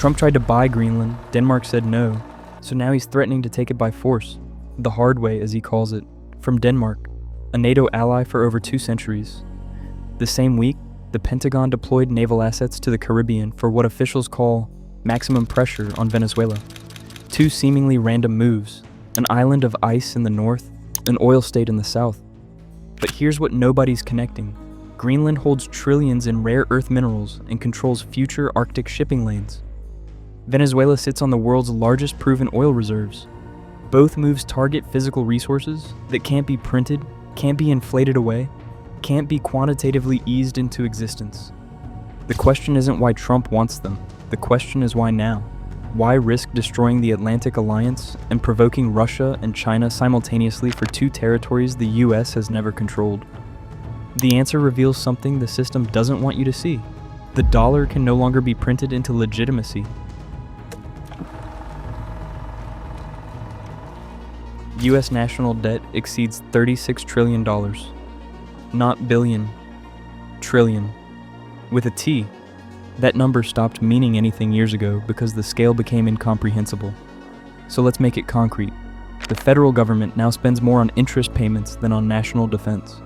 Trump tried to buy Greenland, Denmark said no, so now he's threatening to take it by force, the hard way as he calls it, from Denmark, a NATO ally for over 2 centuries. The same week, the Pentagon deployed naval assets to the Caribbean for what officials call maximum pressure on Venezuela. 2 seemingly random moves, an island of ice in the north, an oil state in the south. But here's what nobody's connecting. Greenland holds trillions in rare earth minerals and controls future Arctic shipping lanes. Venezuela sits on the world's largest proven oil reserves. Both moves target physical resources that can't be printed, can't be inflated away, can't be quantitatively eased into existence. The question isn't why Trump wants them. The question is why now? Why risk destroying the Atlantic Alliance and provoking Russia and China simultaneously for 2 territories the US has never controlled? The answer reveals something the system doesn't want you to see. The dollar can no longer be printed into legitimacy. US national debt exceeds $36 trillion. Not billion, trillion. With a T. That number stopped meaning anything years ago because the scale became incomprehensible. So let's make it concrete. The federal government now spends more on interest payments than on national defense.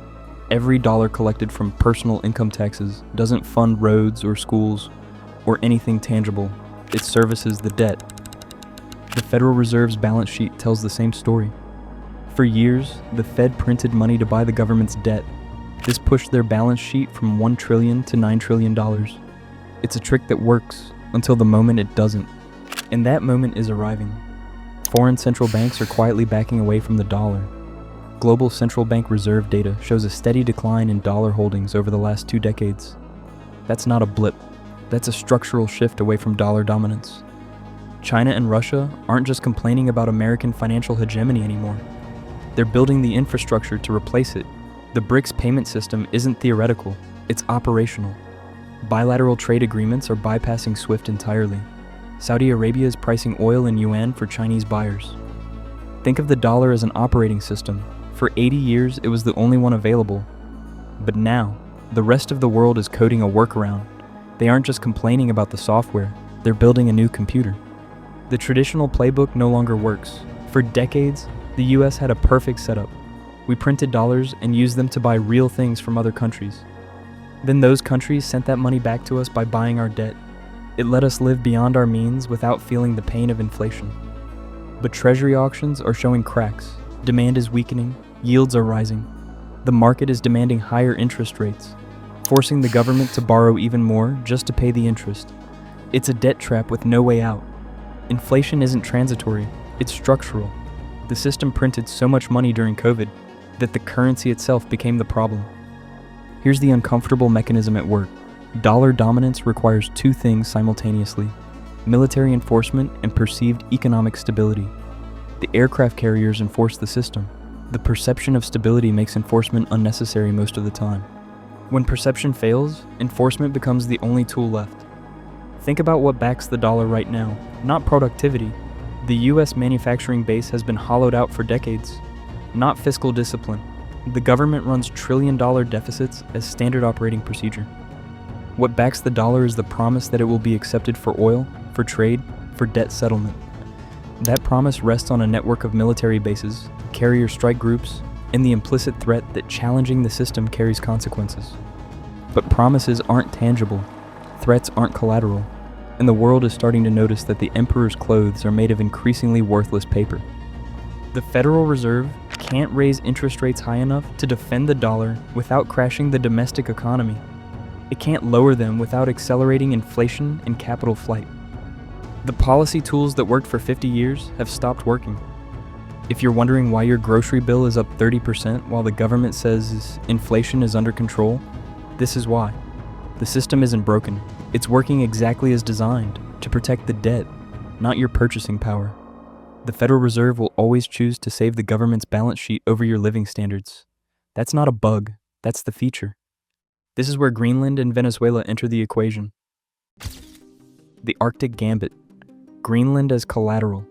Every dollar collected from personal income taxes doesn't fund roads or schools or anything tangible. It services the debt. The Federal Reserve's balance sheet tells the same story. For years, the Fed printed money to buy the government's debt. This pushed their balance sheet from $1 trillion to $9 trillion. It's a trick that works until the moment it doesn't. And that moment is arriving. Foreign central banks are quietly backing away from the dollar. Global central bank reserve data shows a steady decline in dollar holdings over the last 2 decades. That's not a blip. That's a structural shift away from dollar dominance. China and Russia aren't just complaining about American financial hegemony anymore. They're building the infrastructure to replace it. The BRICS payment system isn't theoretical, it's operational. Bilateral trade agreements are bypassing SWIFT entirely. Saudi Arabia is pricing oil in yuan for Chinese buyers. Think of the dollar as an operating system. For 80 years, it was the only one available. But now, the rest of the world is coding a workaround. They aren't just complaining about the software, they're building a new computer. The traditional playbook no longer works. For decades, the US had a perfect setup. We printed dollars and used them to buy real things from other countries. Then those countries sent that money back to us by buying our debt. It let us live beyond our means without feeling the pain of inflation. But treasury auctions are showing cracks. Demand is weakening, yields are rising. The market is demanding higher interest rates, forcing the government to borrow even more just to pay the interest. It's a debt trap with no way out. Inflation isn't transitory, it's structural. The system printed so much money during COVID that the currency itself became the problem. Here's the uncomfortable mechanism at work. Dollar dominance requires 2 things simultaneously: military enforcement and perceived economic stability. The aircraft carriers enforce the system. The perception of stability makes enforcement unnecessary most of the time. When perception fails, enforcement becomes the only tool left. Think about what backs the dollar right now, not productivity. The US manufacturing base has been hollowed out for decades, not fiscal discipline. The government runs trillion-dollar deficits as standard operating procedure. What backs the dollar is the promise that it will be accepted for oil, for trade, for debt settlement. That promise rests on a network of military bases, carrier strike groups, and the implicit threat that challenging the system carries consequences. But promises aren't tangible, threats aren't collateral, and the world is starting to notice that the emperor's clothes are made of increasingly worthless paper. The Federal Reserve can't raise interest rates high enough to defend the dollar without crashing the domestic economy. It can't lower them without accelerating inflation and capital flight. The policy tools that worked for 50 years have stopped working. If you're wondering why your grocery bill is up 30% while the government says inflation is under control, this is why. The system isn't broken. It's working exactly as designed, to protect the debt, not your purchasing power. The Federal Reserve will always choose to save the government's balance sheet over your living standards. That's not a bug, that's the feature. This is where Greenland and Venezuela enter the equation. The Arctic Gambit. Greenland as collateral.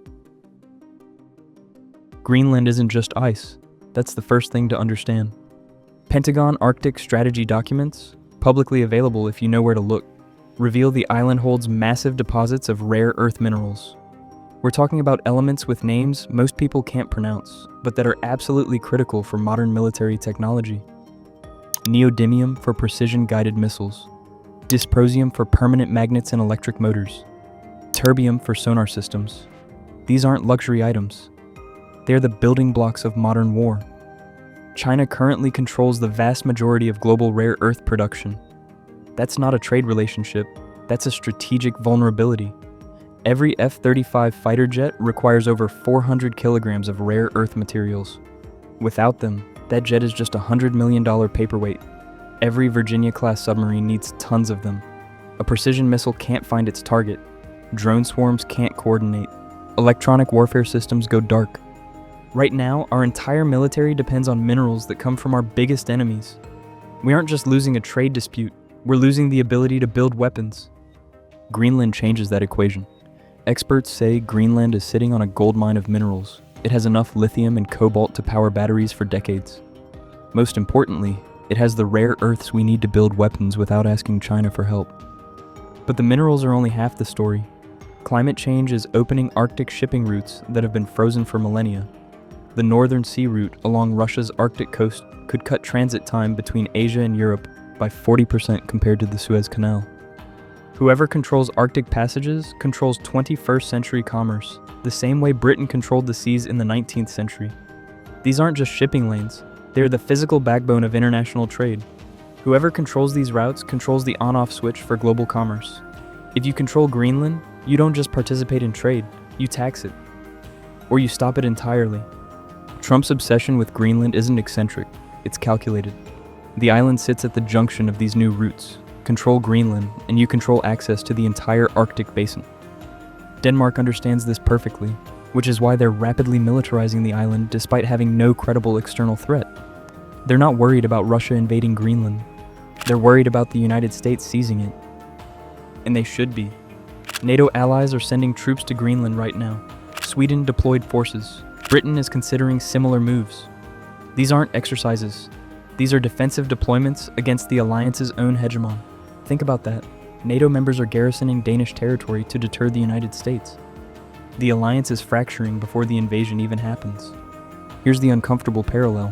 Greenland isn't just ice. That's the first thing to understand. Pentagon Arctic strategy documents, publicly available if you know where to look, reveal the island holds massive deposits of rare earth minerals. We're talking about elements with names most people can't pronounce, but that are absolutely critical for modern military technology. Neodymium for precision-guided missiles, dysprosium for permanent magnets and electric motors, terbium for sonar systems. These aren't luxury items. They're the building blocks of modern war. China currently controls the vast majority of global rare earth production. That's not a trade relationship, that's a strategic vulnerability. Every F-35 fighter jet requires over 400 kilograms of rare earth materials. Without them, that jet is just a $100 million paperweight. Every Virginia-class submarine needs tons of them. A precision missile can't find its target. Drone swarms can't coordinate. Electronic warfare systems go dark. Right now, our entire military depends on minerals that come from our biggest enemies. We aren't just losing a trade dispute, we're losing the ability to build weapons. Greenland changes that equation. Experts say Greenland is sitting on a goldmine of minerals. It has enough lithium and cobalt to power batteries for decades. Most importantly, it has the rare earths we need to build weapons without asking China for help. But the minerals are only half the story. Climate change is opening Arctic shipping routes that have been frozen for millennia. The Northern Sea Route along Russia's Arctic coast could cut transit time between Asia and Europe by 40% compared to the Suez Canal. Whoever controls Arctic passages controls 21st century commerce, the same way Britain controlled the seas in the 19th century. These aren't just shipping lanes, they're the physical backbone of international trade. Whoever controls these routes controls the on-off switch for global commerce. If you control Greenland, you don't just participate in trade, you tax it. Or you stop it entirely. Trump's obsession with Greenland isn't eccentric, it's calculated. The island sits at the junction of these new routes. Control Greenland, and you control access to the entire Arctic basin. Denmark understands this perfectly, which is why they're rapidly militarizing the island despite having no credible external threat. They're not worried about Russia invading Greenland. They're worried about the United States seizing it. And they should be. NATO allies are sending troops to Greenland right now. Sweden deployed forces. Britain is considering similar moves. These aren't exercises. These are defensive deployments against the alliance's own hegemon. Think about that. NATO members are garrisoning Danish territory to deter the United States. The alliance is fracturing before the invasion even happens. Here's the uncomfortable parallel.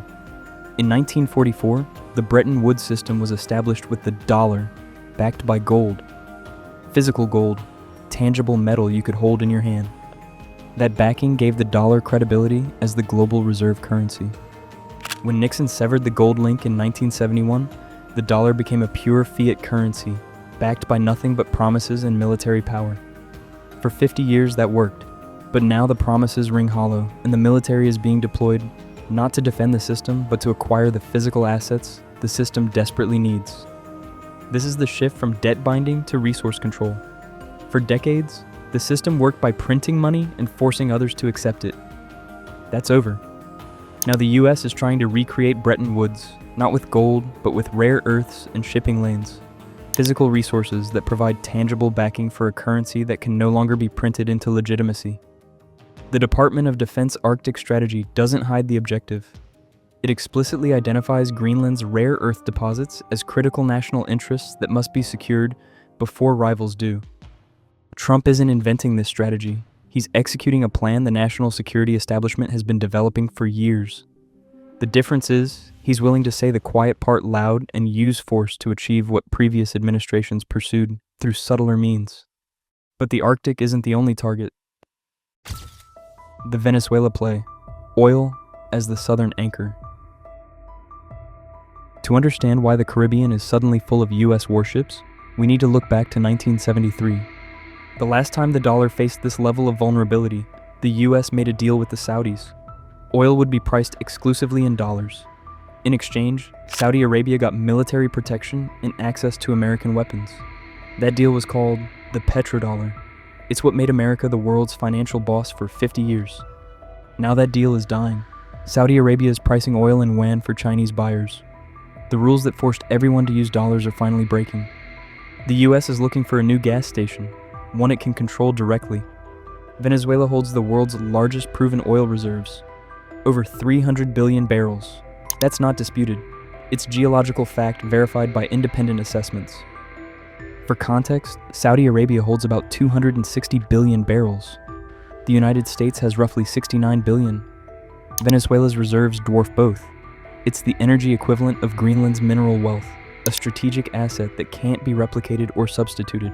In 1944, the Bretton Woods system was established with the dollar, backed by gold. Physical gold, tangible metal you could hold in your hand. That backing gave the dollar credibility as the global reserve currency. When Nixon severed the gold link in 1971, the dollar became a pure fiat currency, backed by nothing but promises and military power. For 50 years that worked, but now the promises ring hollow, and the military is being deployed not to defend the system, but to acquire the physical assets the system desperately needs. This is the shift from debt binding to resource control. For decades, the system worked by printing money and forcing others to accept it. That's over. Now the US is trying to recreate Bretton Woods, not with gold, but with rare earths and shipping lanes. Physical resources that provide tangible backing for a currency that can no longer be printed into legitimacy. The Department of Defense Arctic Strategy doesn't hide the objective. It explicitly identifies Greenland's rare earth deposits as critical national interests that must be secured before rivals do. Trump isn't inventing this strategy. He's executing a plan the national security establishment has been developing for years. The difference is, he's willing to say the quiet part loud and use force to achieve what previous administrations pursued through subtler means. But the Arctic isn't the only target. The Venezuela play, oil as the southern anchor. To understand why the Caribbean is suddenly full of US warships, we need to look back to 1973. The last time the dollar faced this level of vulnerability, the US made a deal with the Saudis. Oil would be priced exclusively in dollars. In exchange, Saudi Arabia got military protection and access to American weapons. That deal was called the petrodollar. It's what made America the world's financial boss for 50 years. Now that deal is dying. Saudi Arabia is pricing oil in yuan for Chinese buyers. The rules that forced everyone to use dollars are finally breaking. The US is looking for a new gas station, one it can control directly. Venezuela holds the world's largest proven oil reserves, over 300 billion barrels. That's not disputed. It's geological fact verified by independent assessments. For context, Saudi Arabia holds about 260 billion barrels. The United States has roughly 69 billion. Venezuela's reserves dwarf both. It's the energy equivalent of Greenland's mineral wealth, a strategic asset that can't be replicated or substituted.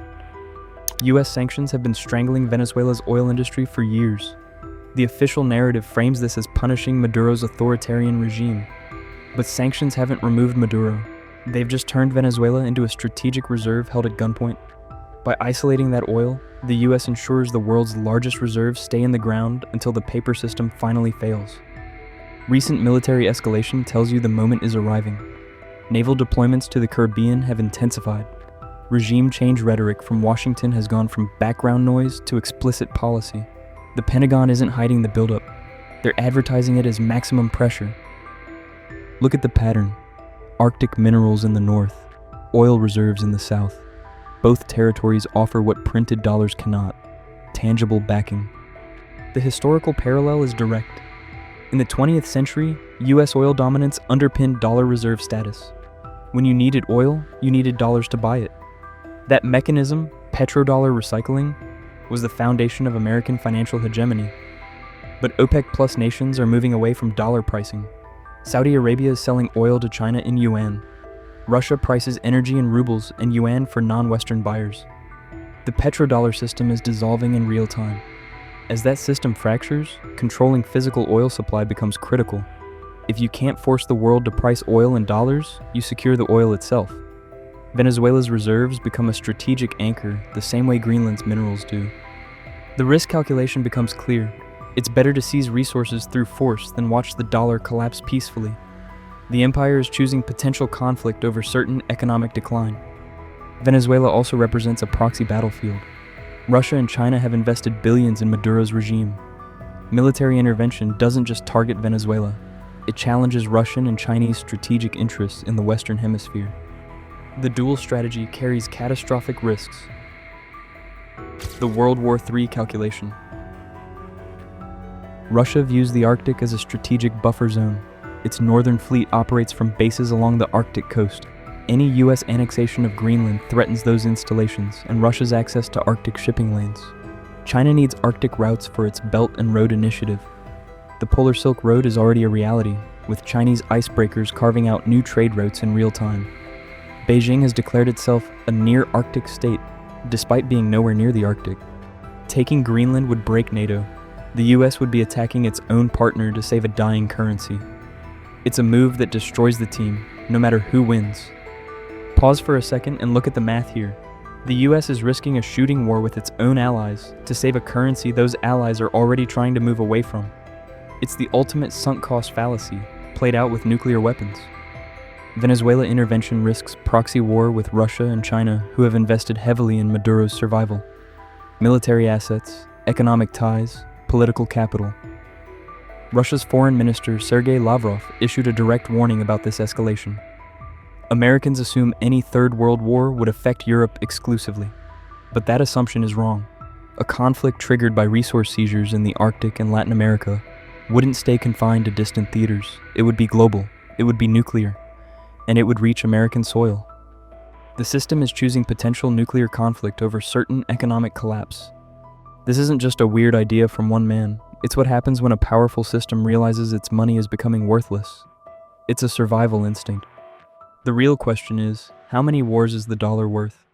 US sanctions have been strangling Venezuela's oil industry for years. The official narrative frames this as punishing Maduro's authoritarian regime. But sanctions haven't removed Maduro. They've just turned Venezuela into a strategic reserve held at gunpoint. By isolating that oil, the US ensures the world's largest reserves stay in the ground until the paper system finally fails. Recent military escalation tells you the moment is arriving. Naval deployments to the Caribbean have intensified. Regime change rhetoric from Washington has gone from background noise to explicit policy. The Pentagon isn't hiding the buildup. They're advertising it as maximum pressure. Look at the pattern. Arctic minerals in the north, oil reserves in the south. Both territories offer what printed dollars cannot: tangible backing. The historical parallel is direct. In the 20th century, US oil dominance underpinned dollar reserve status. When you needed oil, you needed dollars to buy it. That mechanism, petrodollar recycling, was the foundation of American financial hegemony. But OPEC Plus nations are moving away from dollar pricing. Saudi Arabia is selling oil to China in yuan. Russia prices energy in rubles and yuan for non-Western buyers. The petrodollar system is dissolving in real time. As that system fractures, controlling physical oil supply becomes critical. If you can't force the world to price oil in dollars, you secure the oil itself. Venezuela's reserves become a strategic anchor the same way Greenland's minerals do. The risk calculation becomes clear. It's better to seize resources through force than watch the dollar collapse peacefully. The empire is choosing potential conflict over certain economic decline. Venezuela also represents a proxy battlefield. Russia and China have invested billions in Maduro's regime. Military intervention doesn't just target Venezuela. It challenges Russian and Chinese strategic interests in the Western Hemisphere. The dual strategy carries catastrophic risks. The World War III calculation. Russia views the Arctic as a strategic buffer zone. Its northern fleet operates from bases along the Arctic coast. Any US annexation of Greenland threatens those installations and Russia's access to Arctic shipping lanes. China needs Arctic routes for its Belt and Road Initiative. The Polar Silk Road is already a reality, with Chinese icebreakers carving out new trade routes in real time. Beijing has declared itself a near-Arctic state, despite being nowhere near the Arctic. Taking Greenland would break NATO. The US would be attacking its own partner to save a dying currency. It's a move that destroys the team, no matter who wins. Pause for a second and look at the math here. The US is risking a shooting war with its own allies to save a currency those allies are already trying to move away from. It's the ultimate sunk cost fallacy, played out with nuclear weapons. Venezuela intervention risks proxy war with Russia and China, who have invested heavily in Maduro's survival. Military assets, economic ties, political capital. Russia's Foreign Minister Sergei Lavrov issued a direct warning about this escalation. Americans assume any Third World War would affect Europe exclusively, but that assumption is wrong. A conflict triggered by resource seizures in the Arctic and Latin America wouldn't stay confined to distant theaters. It would be global, it would be nuclear, and it would reach American soil. The system is choosing potential nuclear conflict over certain economic collapse. This isn't just a weird idea from one man. It's what happens when a powerful system realizes its money is becoming worthless. It's a survival instinct. The real question is, how many wars is the dollar worth?